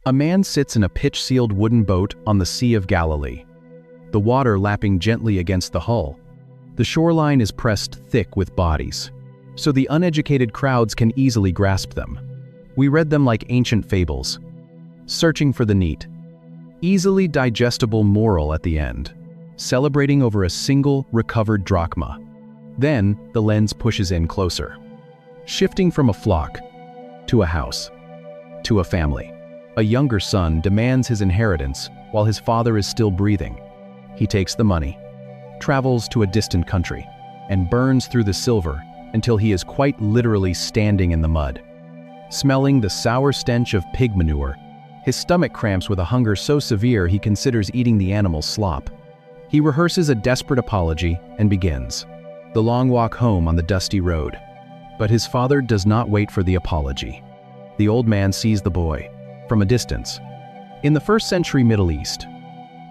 A man sits in a pitch-sealed wooden boat on the Sea of Galilee, the water lapping gently against the hull. The shoreline is pressed thick with bodies, so the uneducated crowds can easily grasp them. We read them like ancient fables, searching for the neat, easily digestible moral at the end, celebrating over a single recovered drachma. Then the lens pushes in closer, shifting from a flock to a house, to a family. A younger son demands his inheritance while his father is still breathing. He takes the money, travels to a distant country, and burns through the silver until he is quite literally standing in the mud. Smelling the sour stench of pig manure, his stomach cramps with a hunger so severe he considers eating the animal's slop. He rehearses a desperate apology and begins the long walk home on the dusty road. But his father does not wait for the apology. The old man sees the boy from a distance. In the first century Middle East,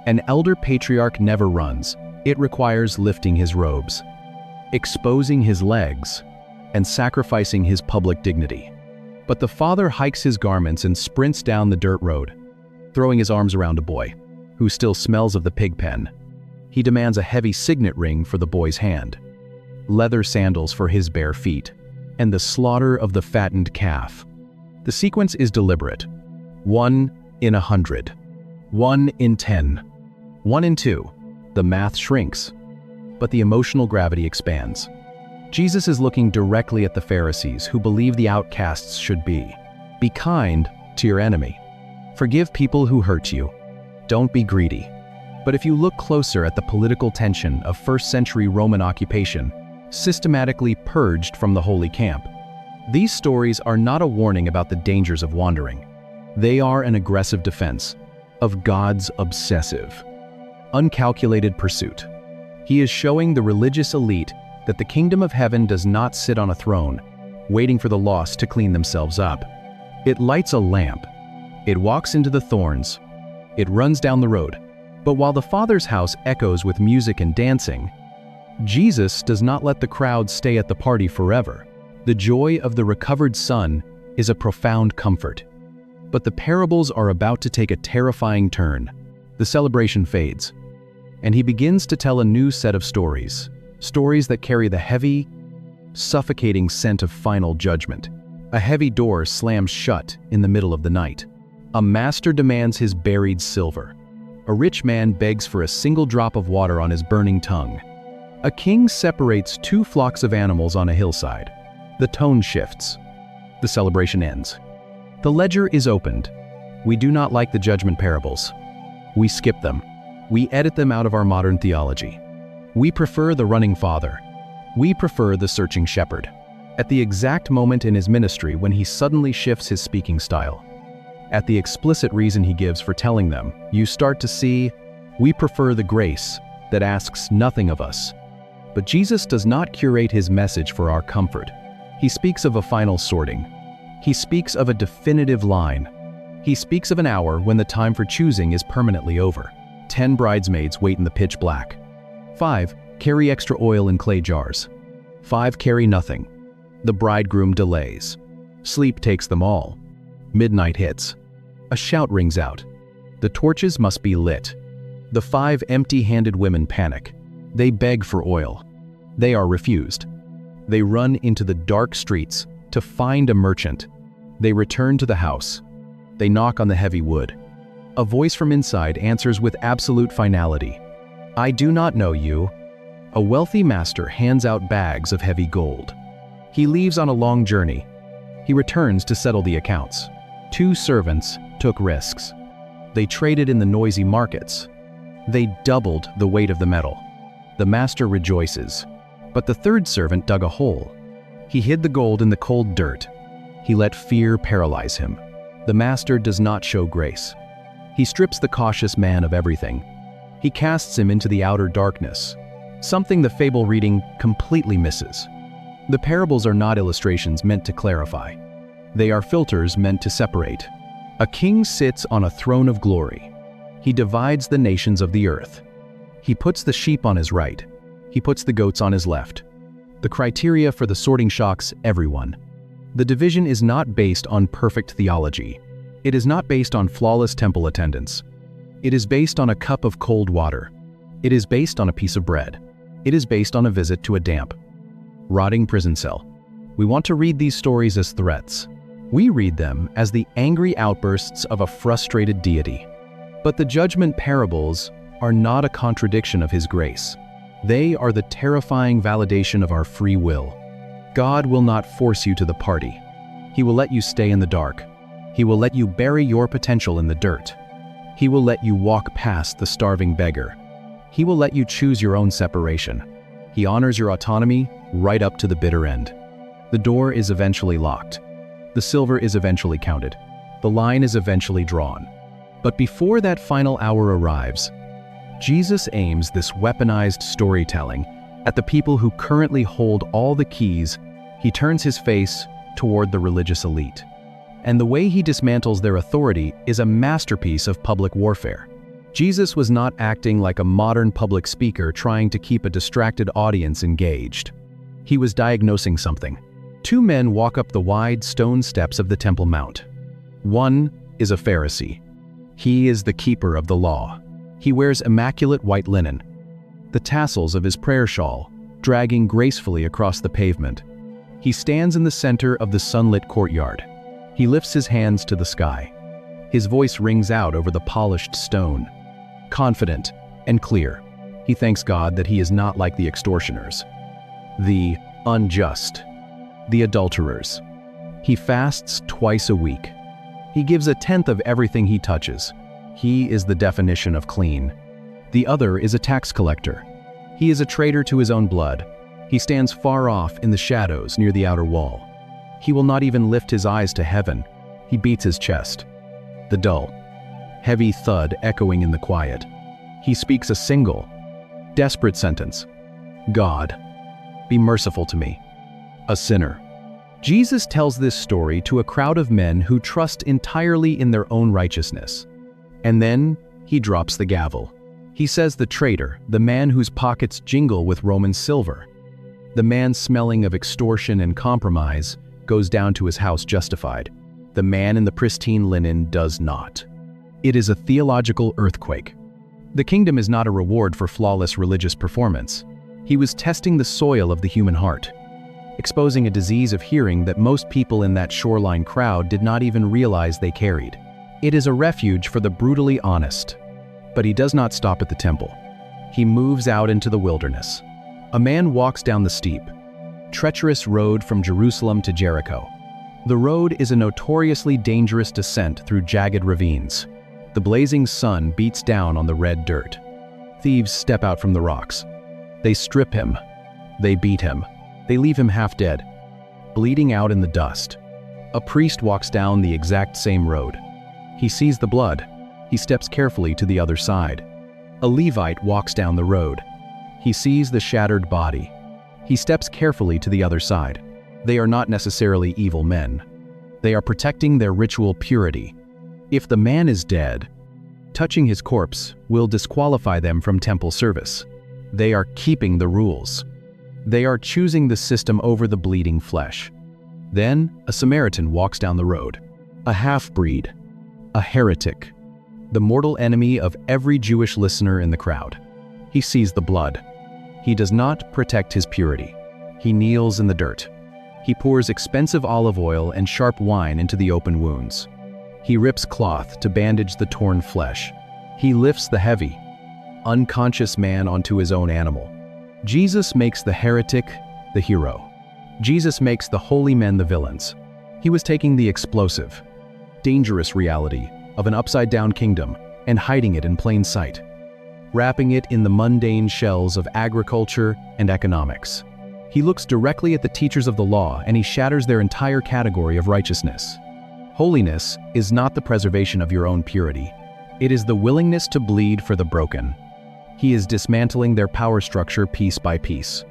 an elder patriarch never runs. It requires lifting his robes, exposing his legs, and sacrificing his public dignity. But the father hikes his garments and sprints down the dirt road, throwing his arms around a boy, who still smells of the pig pen. He demands a heavy signet ring for the boy's hand, leather sandals for his bare feet, and the slaughter of the fattened calf. The sequence is deliberate. 1 in 100. 1 in 10. 1 in 2. The math shrinks, but the emotional gravity expands. Jesus is looking directly at the Pharisees who believe the outcasts should be. Be kind to your enemy. Forgive people who hurt you. Don't be greedy. But if you look closer at the political tension of first-century Roman occupation, systematically purged from the Holy Camp, these stories are not a warning about the dangers of wandering. They are an aggressive defense of God's obsessive, uncalculated pursuit. He is showing the religious elite that the kingdom of heaven does not sit on a throne, waiting for the lost to clean themselves up. It lights a lamp. It walks into the thorns. It runs down the road. But while the Father's house echoes with music and dancing, Jesus does not let the crowd stay at the party forever. The joy of the recovered son is a profound comfort. But the parables are about to take a terrifying turn. The celebration fades, and he begins to tell a new set of stories. Stories that carry the heavy, suffocating scent of final judgment. A heavy door slams shut in the middle of the night. A master demands his buried silver. A rich man begs for a single drop of water on his burning tongue. A king separates two flocks of animals on a hillside. The tone shifts. The celebration ends. The ledger is opened. We do not like the judgment parables. We skip them. We edit them out of our modern theology. We prefer the running father. We prefer the searching shepherd. At the exact moment in his ministry when he suddenly shifts his speaking style, at the explicit reason he gives for telling them, you start to see, we prefer the grace that asks nothing of us. But Jesus does not curate his message for our comfort. He speaks of a final sorting. He speaks of a definitive line. He speaks of an hour when the time for choosing is permanently over. 10 bridesmaids wait in the pitch black. 5 carry extra oil in clay jars. 5 carry nothing. The bridegroom delays. Sleep takes them all. Midnight hits. A shout rings out. The torches must be lit. The 5 empty-handed women panic. They beg for oil. They are refused. They run into the dark streets to find a merchant. They return to the house. They knock on the heavy wood. A voice from inside answers with absolute finality. I do not know you. A wealthy master hands out bags of heavy gold. He leaves on a long journey. He returns to settle the accounts. 2 servants took risks. They traded in the noisy markets. They doubled the weight of the metal. The master rejoices. But the 3rd servant dug a hole. He hid the gold in the cold dirt. He let fear paralyze him. The master does not show grace. He strips the cautious man of everything. He casts him into the outer darkness, something the fable reading completely misses. The parables are not illustrations meant to clarify. They are filters meant to separate. A king sits on a throne of glory. He divides the nations of the earth. He puts the sheep on his right. He puts the goats on his left. The criteria for the sorting shocks everyone. The division is not based on perfect theology. It is not based on flawless temple attendance. It is based on a cup of cold water. It is based on a piece of bread. It is based on a visit to a damp, rotting prison cell. We want to read these stories as threats. We read them as the angry outbursts of a frustrated deity. But the judgment parables are not a contradiction of His grace. They are the terrifying validation of our free will. God will not force you to the party. He will let you stay in the dark. He will let you bury your potential in the dirt. He will let you walk past the starving beggar. He will let you choose your own separation. He honors your autonomy right up to the bitter end. The door is eventually locked. The silver is eventually counted. The line is eventually drawn. But before that final hour arrives, Jesus aims this weaponized storytelling at the people who currently hold all the keys. He turns His face toward the religious elite. And the way He dismantles their authority is a masterpiece of public warfare. Jesus was not acting like a modern public speaker trying to keep a distracted audience engaged. He was diagnosing something. Two men walk up the wide stone steps of the Temple Mount. One is a Pharisee. He is the keeper of the law. He wears immaculate white linen, the tassels of his prayer shawl dragging gracefully across the pavement. He stands in the center of the sunlit courtyard. He lifts his hands to the sky. His voice rings out over the polished stone. Confident and clear, he thanks God that he is not like the extortioners, the unjust, the adulterers. He fasts twice a week. He gives 1/10 of everything he touches. He is the definition of clean. The other is a tax collector. He is a traitor to his own blood. He stands far off in the shadows near the outer wall. He will not even lift his eyes to heaven. He beats his chest. The dull, heavy thud echoing in the quiet. He speaks a single, desperate sentence. God, be merciful to me, a sinner. Jesus tells this story to a crowd of men who trust entirely in their own righteousness. And then He drops the gavel. He says the traitor, the man whose pockets jingle with Roman silver, the man smelling of extortion and compromise, goes down to his house justified. The man in the pristine linen does not. It is a theological earthquake. The kingdom is not a reward for flawless religious performance. He was testing the soil of the human heart, exposing a disease of hearing that most people in that shoreline crowd did not even realize they carried. It is a refuge for the brutally honest. But He does not stop at the temple. He moves out into the wilderness. A man walks down the steep, treacherous road from Jerusalem to Jericho. The road is a notoriously dangerous descent through jagged ravines. The blazing sun beats down on the red dirt. Thieves step out from the rocks. They strip him. They beat him. They leave him half dead, bleeding out in the dust. A priest walks down the exact same road. He sees the blood. He steps carefully to the other side. A Levite walks down the road. He sees the shattered body. He steps carefully to the other side. They are not necessarily evil men. They are protecting their ritual purity. If the man is dead, touching his corpse will disqualify them from temple service. They are keeping the rules. They are choosing the system over the bleeding flesh. Then a Samaritan walks down the road. A half-breed, a heretic, the mortal enemy of every Jewish listener in the crowd. He sees the blood. He does not protect his purity. He kneels in the dirt. He pours expensive olive oil and sharp wine into the open wounds. He rips cloth to bandage the torn flesh. He lifts the heavy, unconscious man onto his own animal. Jesus makes the heretic the hero. Jesus makes the holy men the villains. He was taking the explosive, dangerous reality of an upside-down kingdom and hiding it in plain sight, wrapping it in the mundane shells of agriculture and economics. He looks directly at the teachers of the law and he shatters their entire category of righteousness. Holiness is not the preservation of your own purity. It is the willingness to bleed for the broken. He is dismantling their power structure piece by piece.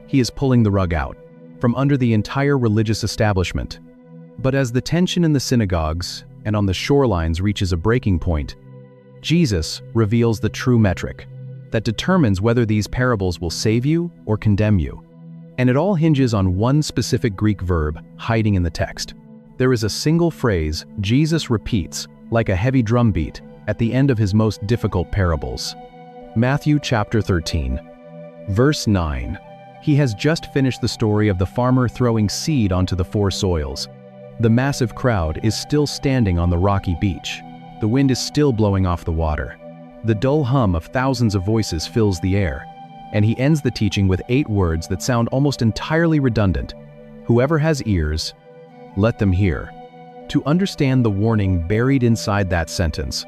He is pulling the rug out from under the entire religious establishment. But as the tension in the synagogues and on the shorelines reaches a breaking point, Jesus reveals the true metric that determines whether these parables will save you or condemn you. And it all hinges on one specific Greek verb hiding in the text: There is a single phrase Jesus repeats, like a heavy drum beat, at the end of his most difficult parables. Matthew chapter 13. Verse 9. He has just finished the story of the farmer throwing seed onto the four soils. The massive crowd is still standing on the rocky beach. The wind is still blowing off the water. The dull hum of thousands of voices fills the air, and he ends the teaching with 8 words that sound almost entirely redundant. Whoever has ears, let them hear. To understand the warning buried inside that sentence,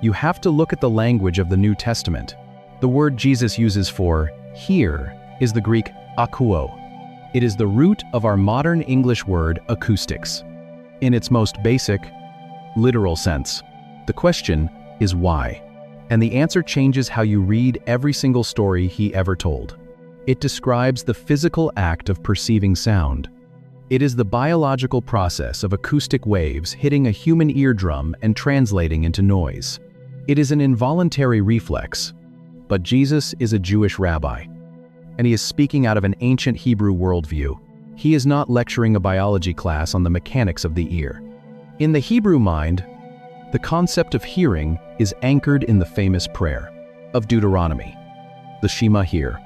you have to look at the language of the New Testament. The word Jesus uses for hear is the Greek akouo. It is the root of our modern English word acoustics. In its most basic, literal sense, the question is why? And the answer changes how you read every single story he ever told. It describes the physical act of perceiving sound. It is the biological process of acoustic waves hitting a human eardrum and translating into noise. It is an involuntary reflex. But Jesus is a Jewish rabbi, and he is speaking out of an ancient Hebrew worldview. He is not lecturing a biology class on the mechanics of the ear. In the Hebrew mind, the concept of hearing is anchored in the famous prayer of Deuteronomy, the Shema Hear,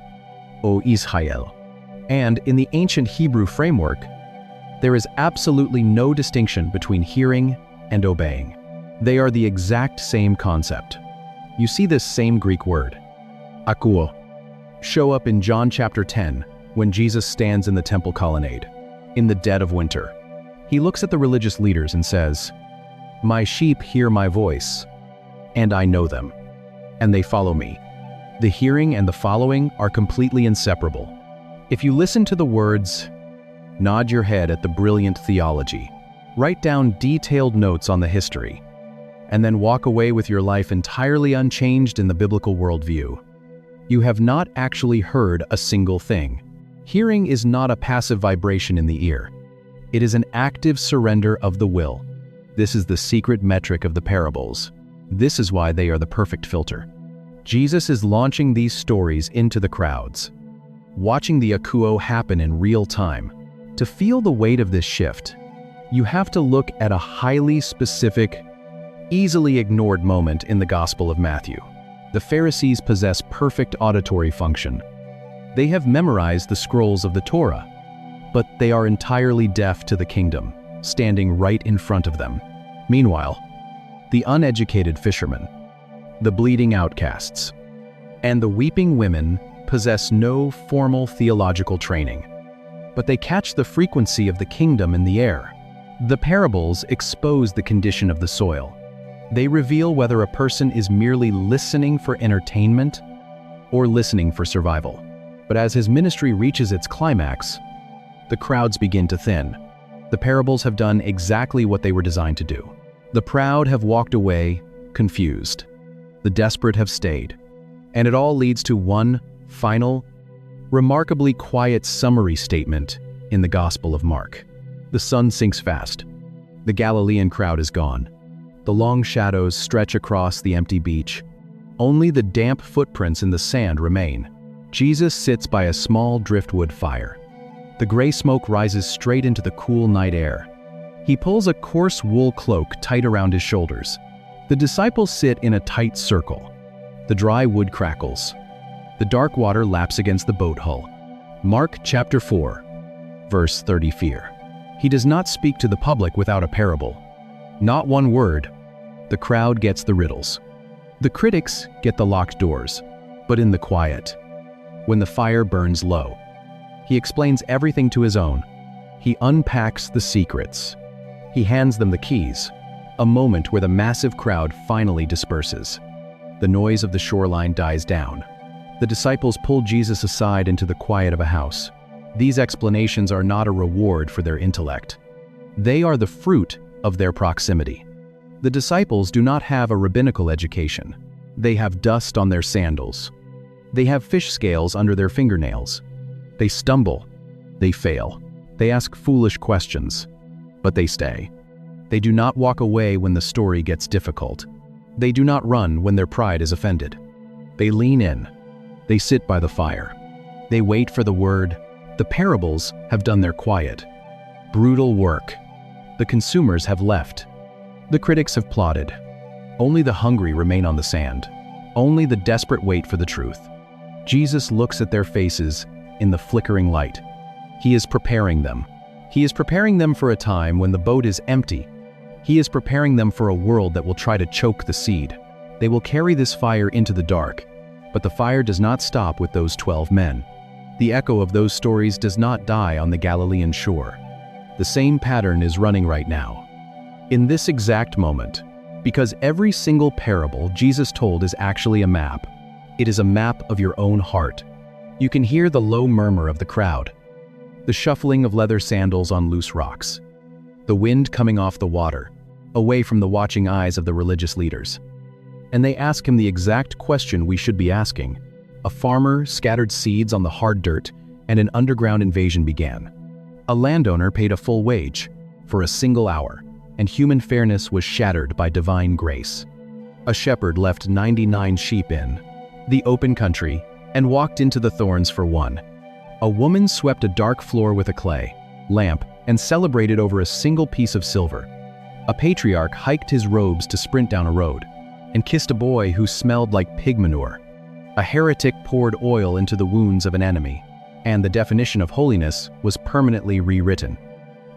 O Israel. And in the ancient Hebrew framework, there is absolutely no distinction between hearing and obeying. They are the exact same concept. You see this same Greek word, akouo, show up in John chapter 10 when Jesus stands in the temple colonnade, in the dead of winter. He looks at the religious leaders and says, "My sheep hear my voice, and I know them, and they follow me." The hearing and the following are completely inseparable. If you listen to the words, nod your head at the brilliant theology, write down detailed notes on the history, and then walk away with your life entirely unchanged in the biblical worldview, you have not actually heard a single thing. Hearing is not a passive vibration in the ear. It is an active surrender of the will. This is the secret metric of the parables. This is why they are the perfect filter. Jesus is launching these stories into the crowds, watching the akouo happen in real time. To feel the weight of this shift, you have to look at a highly specific, easily ignored moment in the Gospel of Matthew. The Pharisees possess perfect auditory function. They have memorized the scrolls of the Torah, but they are entirely deaf to the kingdom, standing right in front of them. Meanwhile, the uneducated fishermen, the bleeding outcasts, and the weeping women possess no formal theological training, but they catch the frequency of the kingdom in the air. The parables expose the condition of the soil. They reveal whether a person is merely listening for entertainment or listening for survival. But as his ministry reaches its climax, the crowds begin to thin. The parables have done exactly what they were designed to do. The proud have walked away, confused. The desperate have stayed. And it all leads to one final, remarkably quiet summary statement in the Gospel of Mark. The sun sinks fast. The Galilean crowd is gone. The long shadows stretch across the empty beach. Only the damp footprints in the sand remain. Jesus sits by a small driftwood fire. The gray smoke rises straight into the cool night air. He pulls a coarse wool cloak tight around his shoulders. The disciples sit in a tight circle. The dry wood crackles. The dark water laps against the boat hull. Mark chapter 4, verse 30. Fear. He does not speak to the public without a parable. Not one word. The crowd gets the riddles. The critics get the locked doors. But in the quiet, when the fire burns low, he explains everything to his own. He unpacks the secrets. He hands them the keys, a moment where the massive crowd finally disperses. The noise of the shoreline dies down. The disciples pull Jesus aside into the quiet of a house. These explanations are not a reward for their intellect. They are the fruit of their proximity. The disciples do not have a rabbinical education. They have dust on their sandals. They have fish scales under their fingernails. They stumble. They fail. They ask foolish questions. But they stay. They do not walk away when the story gets difficult. They do not run when their pride is offended. They lean in. They sit by the fire. They wait for the word. The parables have done their quiet, brutal work. The consumers have left. The critics have plotted. Only the hungry remain on the sand. Only the desperate wait for the truth. Jesus looks at their faces in the flickering light. He is preparing them. He is preparing them for a time when the boat is empty. He is preparing them for a world that will try to choke the seed. They will carry this fire into the dark, but the fire does not stop with those 12 men. The echo of those stories does not die on the Galilean shore. The same pattern is running right now. In this exact moment, because every single parable Jesus told is actually a map. It is a map of your own heart. You can hear the low murmur of the crowd, the shuffling of leather sandals on loose rocks, the wind coming off the water, away from the watching eyes of the religious leaders. And they ask him the exact question we should be asking. A farmer scattered seeds on the hard dirt, and an underground invasion began. A landowner paid a full wage for a single hour, and human fairness was shattered by divine grace. A shepherd left 99 sheep in the open country and walked into the thorns for one. A woman swept a dark floor with a clay lamp and celebrated over a single piece of silver. A patriarch hiked his robes to sprint down a road and kissed a boy who smelled like pig manure. A heretic poured oil into the wounds of an enemy, and the definition of holiness was permanently rewritten.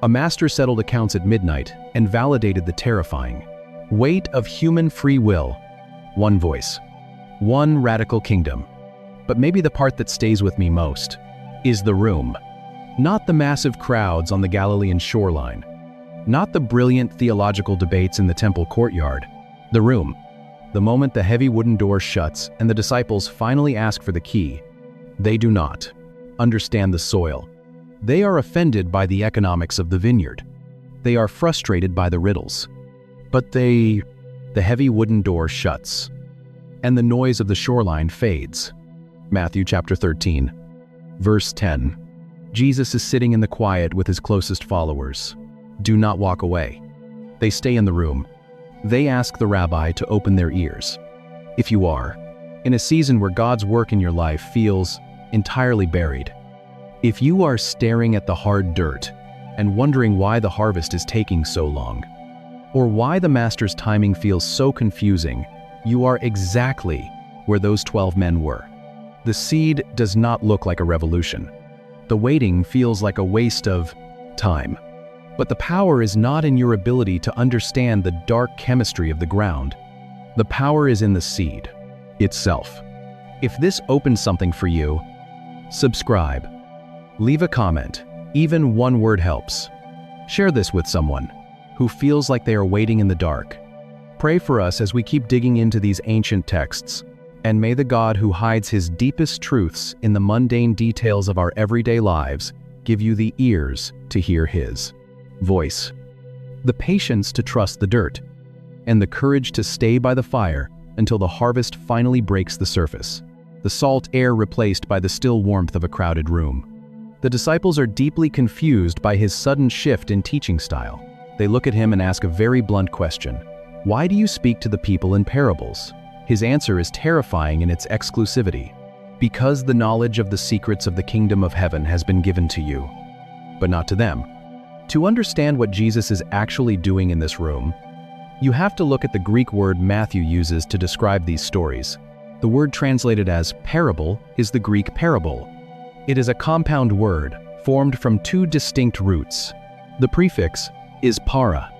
A master settled accounts at midnight and validated the terrifying weight of human free will. One voice, one radical kingdom. But maybe the part that stays with me most is the room. Not the massive crowds on the Galilean shoreline, not the brilliant theological debates in the temple courtyard. The room. The moment the heavy wooden door shuts and the disciples finally ask for the key, they do not understand the soil. They are offended by the economics of the vineyard. They are frustrated by the riddles. But the heavy wooden door shuts, and the noise of the shoreline fades. Matthew chapter 13, verse 10. Jesus is sitting in the quiet with his closest followers. Do not walk away. They stay in the room. They ask the rabbi to open their ears. If you are in a season where God's work in your life feels entirely buried, if you are staring at the hard dirt and wondering why the harvest is taking so long, or why the master's timing feels so confusing, you are exactly where those 12 men were. The seed does not look like a revolution. The waiting feels like a waste of time. But the power is not in your ability to understand the dark chemistry of the ground. The power is in the seed itself. If this opens something for you, subscribe. Leave a comment. Even one word helps. Share this with someone who feels like they are waiting in the dark. Pray for us as we keep digging into these ancient texts. And may the God who hides his deepest truths in the mundane details of our everyday lives give you the ears to hear his voice, the patience to trust the dirt, and the courage to stay by the fire until the harvest finally breaks the surface, the salt air replaced by the still warmth of a crowded room. The disciples are deeply confused by his sudden shift in teaching style. They look at him and ask a very blunt question. Why do you speak to the people in parables? His answer is terrifying in its exclusivity. Because the knowledge of the secrets of the kingdom of heaven has been given to you, but not to them. To understand what Jesus is actually doing in this room, you have to look at the Greek word Matthew uses to describe these stories. The word translated as parable is the Greek parabole. It is a compound word formed from two distinct roots. The prefix is para,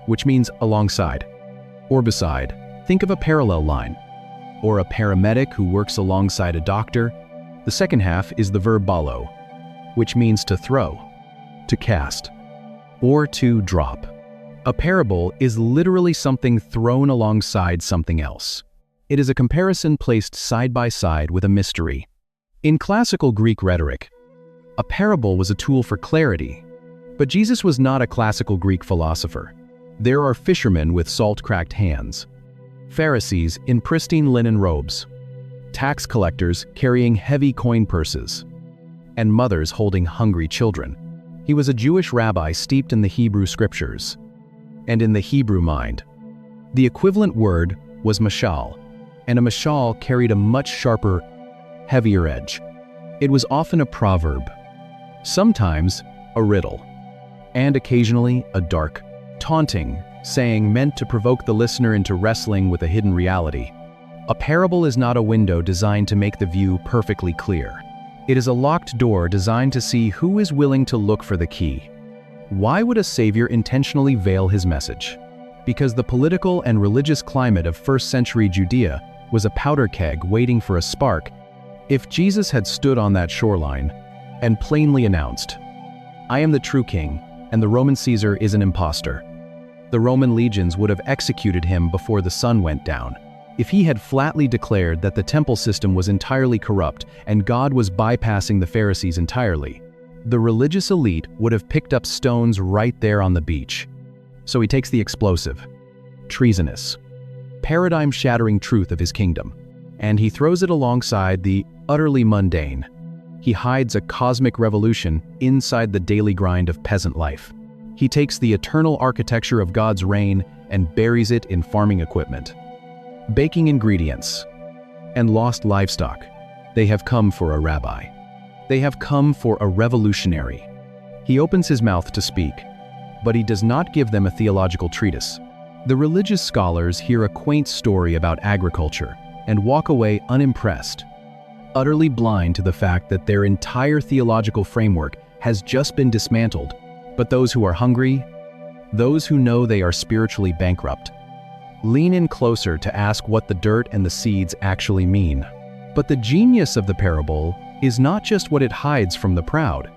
which means alongside or beside. Think of a parallel line, or a paramedic who works alongside a doctor. The second half is the verb ballo, which means to throw, to cast, or to drop. A parable is literally something thrown alongside something else. It is a comparison placed side by side with a mystery. In classical Greek rhetoric, a parable was a tool for clarity, but Jesus was not a classical Greek philosopher. There are fishermen with salt-cracked hands, Pharisees in pristine linen robes, tax collectors carrying heavy coin purses, and mothers holding hungry children. He was a Jewish rabbi steeped in the Hebrew scriptures. And in the Hebrew mind, the equivalent word was mashal, and a mashal carried a much sharper, heavier edge. It was often a proverb, sometimes a riddle, and occasionally a dark, taunting saying meant to provoke the listener into wrestling with a hidden reality. A parable is not a window designed to make the view perfectly clear. It is a locked door designed to see who is willing to look for the key. Why would a savior intentionally veil his message? Because the political and religious climate of first-century Judea was a powder keg waiting for a spark. If Jesus had stood on that shoreline and plainly announced, "I am the true king, and the Roman Caesar is an impostor," the Roman legions would have executed him before the sun went down. If he had flatly declared that the temple system was entirely corrupt and God was bypassing the Pharisees entirely, the religious elite would have picked up stones right there on the beach. So he takes the explosive, treasonous, paradigm-shattering truth of his kingdom, and he throws it alongside the utterly mundane. He hides a cosmic revolution inside the daily grind of peasant life. He takes the eternal architecture of God's reign and buries it in farming equipment, baking ingredients, and lost livestock. They have come for a rabbi. They have come for a revolutionary. He opens his mouth to speak, but he does not give them a theological treatise. The religious scholars hear a quaint story about agriculture and walk away unimpressed, utterly blind to the fact that their entire theological framework has just been dismantled. But those who are hungry, those who know they are spiritually bankrupt, lean in closer to ask what the dirt and the seeds actually mean. But the genius of the parable is not just what it hides from the proud.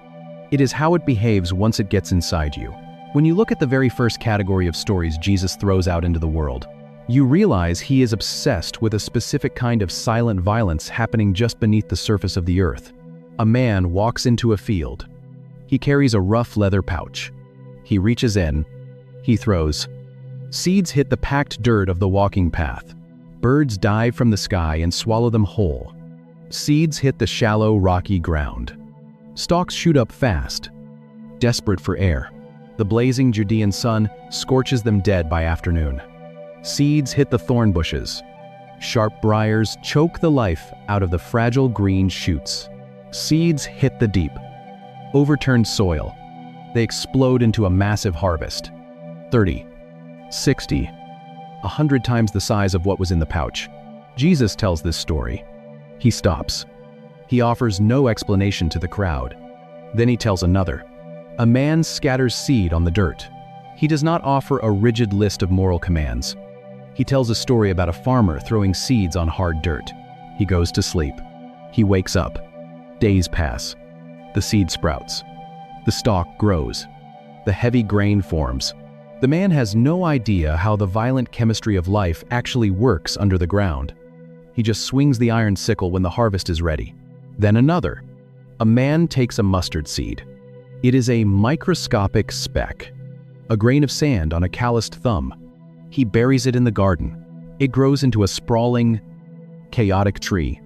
It is how it behaves once it gets inside you. When you look at the very first category of stories Jesus throws out into the world, you realize he is obsessed with a specific kind of silent violence happening just beneath the surface of the earth. A man walks into a field. He carries a rough leather pouch. He reaches in. He throws. Seeds hit the packed dirt of the walking path. Birds dive from the sky and swallow them whole. Seeds hit the shallow, rocky ground. Stalks shoot up fast, desperate for air. The blazing Judean sun scorches them dead by afternoon. Seeds hit the thorn bushes. Sharp briars choke the life out of the fragile green shoots. Seeds hit the deep, overturned soil. They explode into a massive harvest. 30, 60, 100 times the size of what was in the pouch. Jesus tells this story. He stops. He offers no explanation to the crowd. Then he tells another. A man scatters seed on the dirt. He does not offer a rigid list of moral commands. He tells a story about a farmer throwing seeds on hard dirt. He goes to sleep. He wakes up. Days pass. The seed sprouts. The stalk grows. The heavy grain forms. The man has no idea how the violent chemistry of life actually works under the ground. He just swings the iron sickle when the harvest is ready. Then another. A man takes a mustard seed. It is a microscopic speck, a grain of sand on a calloused thumb. He buries it in the garden. It grows into a sprawling, chaotic tree.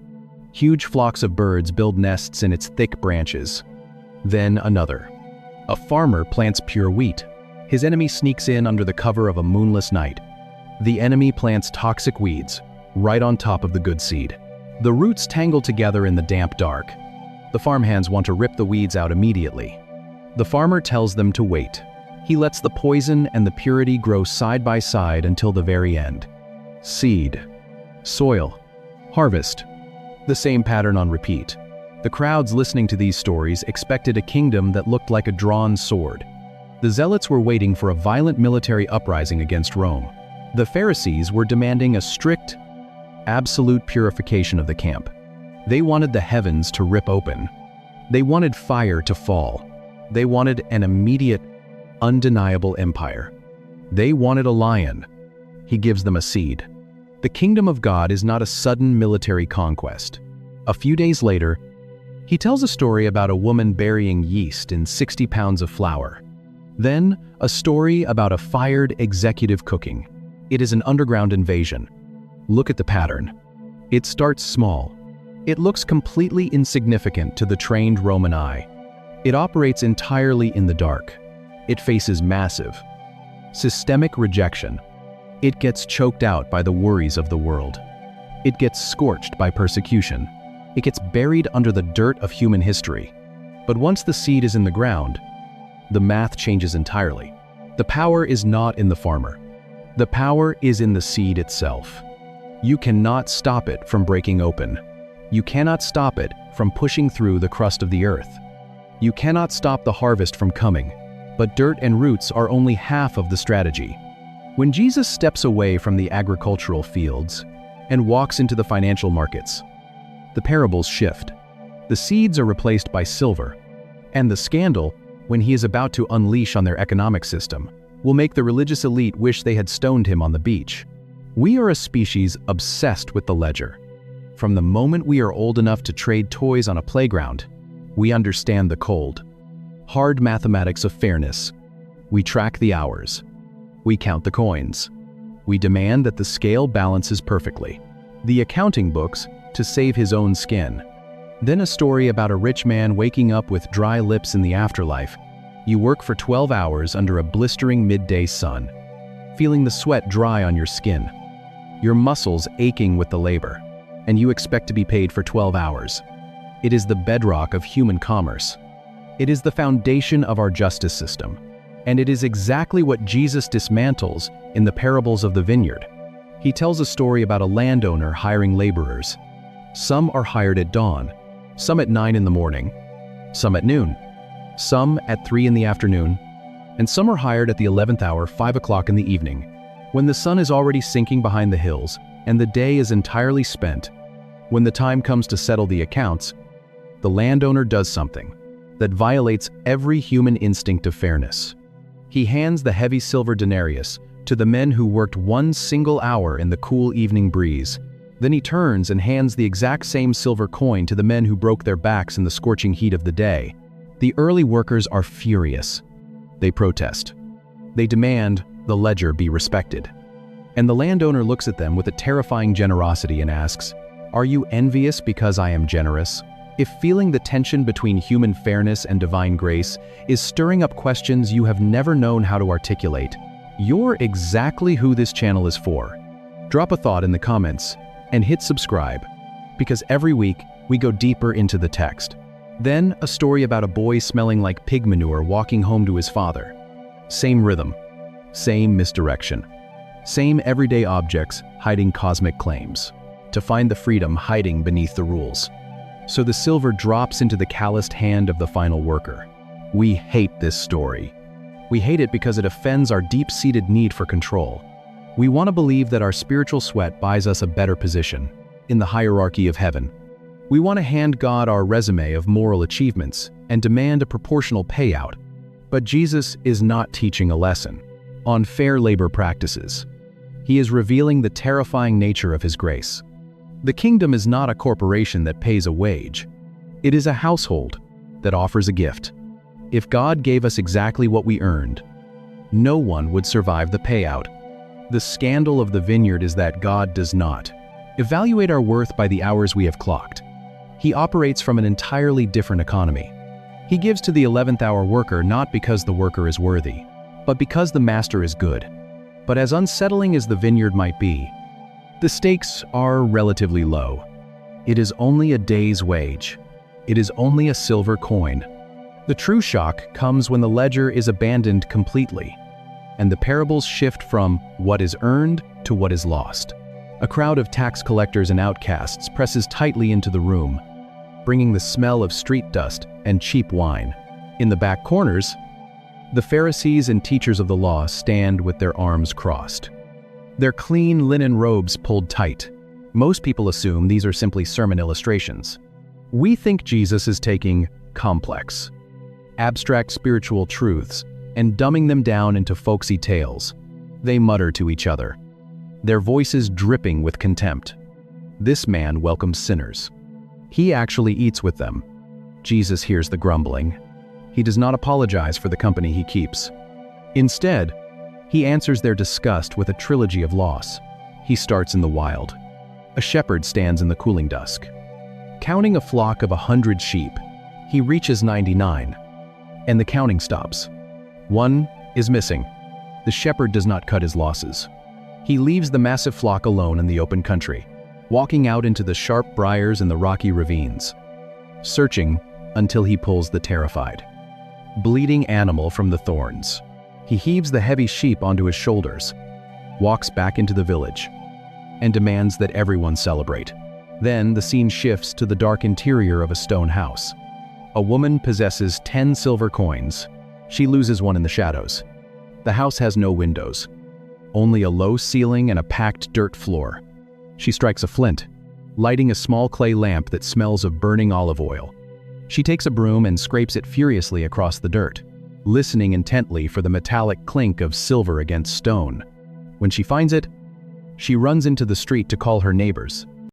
Huge flocks of birds build nests in its thick branches. Then another. A farmer plants pure wheat. His enemy sneaks in under the cover of a moonless night. The enemy plants toxic weeds right on top of the good seed. The roots tangle together in the damp dark. The farmhands want to rip the weeds out immediately. The farmer tells them to wait. He lets the poison and the purity grow side by side until the very end. Seed, soil, harvest. The same pattern on repeat. The crowds listening to these stories expected a kingdom that looked like a drawn sword. The Zealots were waiting for a violent military uprising against Rome. The Pharisees were demanding a strict, absolute purification of the camp. They wanted the heavens to rip open. They wanted fire to fall. They wanted an immediate, undeniable empire. They wanted a lion. He gives them a seed. The kingdom of God is not a sudden military conquest. A few days later, he tells a story about a woman burying yeast in 60 pounds of flour. Then, a story about a fired executive cooking. It is an underground invasion. Look at the pattern. It starts small. It looks completely insignificant to the trained Roman eye. It operates entirely in the dark. It faces massive, systemic rejection. It gets choked out by the worries of the world. It gets scorched by persecution. It gets buried under the dirt of human history. But once the seed is in the ground, the math changes entirely. The power is not in the farmer. The power is in the seed itself. You cannot stop it from breaking open. You cannot stop it from pushing through the crust of the earth. You cannot stop the harvest from coming, but dirt and roots are only half of the strategy. When Jesus steps away from the agricultural fields and walks into the financial markets, the parables shift. The seeds are replaced by silver, and the scandal, when he is about to unleash on their economic system, will make the religious elite wish they had stoned him on the beach. We are a species obsessed with the ledger. From the moment we are old enough to trade toys on a playground, we understand the cold, hard mathematics of fairness. We track the hours. We count the coins. We demand that the scale balances perfectly. The accounting books to save his own skin. Then a story about a rich man waking up with dry lips in the afterlife. You work for 12 hours under a blistering midday sun, feeling the sweat dry on your skin, your muscles aching with the labor, and you expect to be paid for 12 hours. It is the bedrock of human commerce. It is the foundation of our justice system, and it is exactly what Jesus dismantles in the parables of the vineyard. He tells a story about a landowner hiring laborers. Some are hired at dawn, some at 9 in the morning, some at noon, some at 3 in the afternoon, and some are hired at the 11th hour, 5 o'clock in the evening, when the sun is already sinking behind the hills and the day is entirely spent. When the time comes to settle the accounts, the landowner does something that violates every human instinct of fairness. He hands the heavy silver denarius to the men who worked 1 single hour in the cool evening breeze. Then he turns and hands the exact same silver coin to the men who broke their backs in the scorching heat of the day. The early workers are furious. They protest. They demand the ledger be respected. And the landowner looks at them with a terrifying generosity and asks, "Are you envious because I am generous?" If feeling the tension between human fairness and divine grace is stirring up questions you have never known how to articulate, you're exactly who this channel is for. Drop a thought in the comments and hit subscribe, because every week we go deeper into the text. Then a story about a boy smelling like pig manure walking home to his father. Same rhythm, same misdirection, same everyday objects hiding cosmic claims, to find the freedom hiding beneath the rules. So the silver drops into the calloused hand of the final worker. We hate this story. We hate it because it offends our deep-seated need for control. We want to believe that our spiritual sweat buys us a better position in the hierarchy of heaven. We want to hand God our resume of moral achievements and demand a proportional payout. But Jesus is not teaching a lesson on fair labor practices. He is revealing the terrifying nature of his grace. The kingdom is not a corporation that pays a wage. It is a household that offers a gift. If God gave us exactly what we earned, no one would survive the payout. The scandal of the vineyard is that God does not evaluate our worth by the hours we have clocked. He operates from an entirely different economy. He gives to the 11th hour worker not because the worker is worthy, but because the master is good. But as unsettling as the vineyard might be, the stakes are relatively low. It is only a day's wage. It is only a silver coin. The true shock comes when the ledger is abandoned completely, and the parables shift from what is earned to what is lost. A crowd of tax collectors and outcasts presses tightly into the room, bringing the smell of street dust and cheap wine. In the back corners, the Pharisees and teachers of the law stand with their arms crossed, their clean linen robes pulled tight. Most people assume these are simply sermon illustrations. We think Jesus is taking complex, abstract spiritual truths and dumbing them down into folksy tales. They mutter to each other, their voices dripping with contempt. This man welcomes sinners. He actually eats with them. Jesus hears the grumbling. He does not apologize for the company he keeps. Instead, he answers their disgust with a trilogy of loss. He starts in the wild. A shepherd stands in the cooling dusk. Counting a flock of 100 sheep, he reaches 99, and the counting stops. One is missing. The shepherd does not cut his losses. He leaves the massive flock alone in the open country, walking out into the sharp briars and the rocky ravines, searching until he pulls the terrified. bleeding animal from the thorns. He heaves the heavy sheep onto his shoulders, walks back into the village, and demands that everyone celebrate. Then the scene shifts to the dark interior of a stone house. A woman possesses 10 silver coins. She loses one in the shadows. The house has no windows, only a low ceiling and a packed dirt floor. She strikes a flint, lighting a small clay lamp that smells of burning olive oil. She takes a broom and scrapes it furiously across the dirt, listening intently for the metallic clink of silver against stone. When she finds it, she runs into the street to call her neighbors.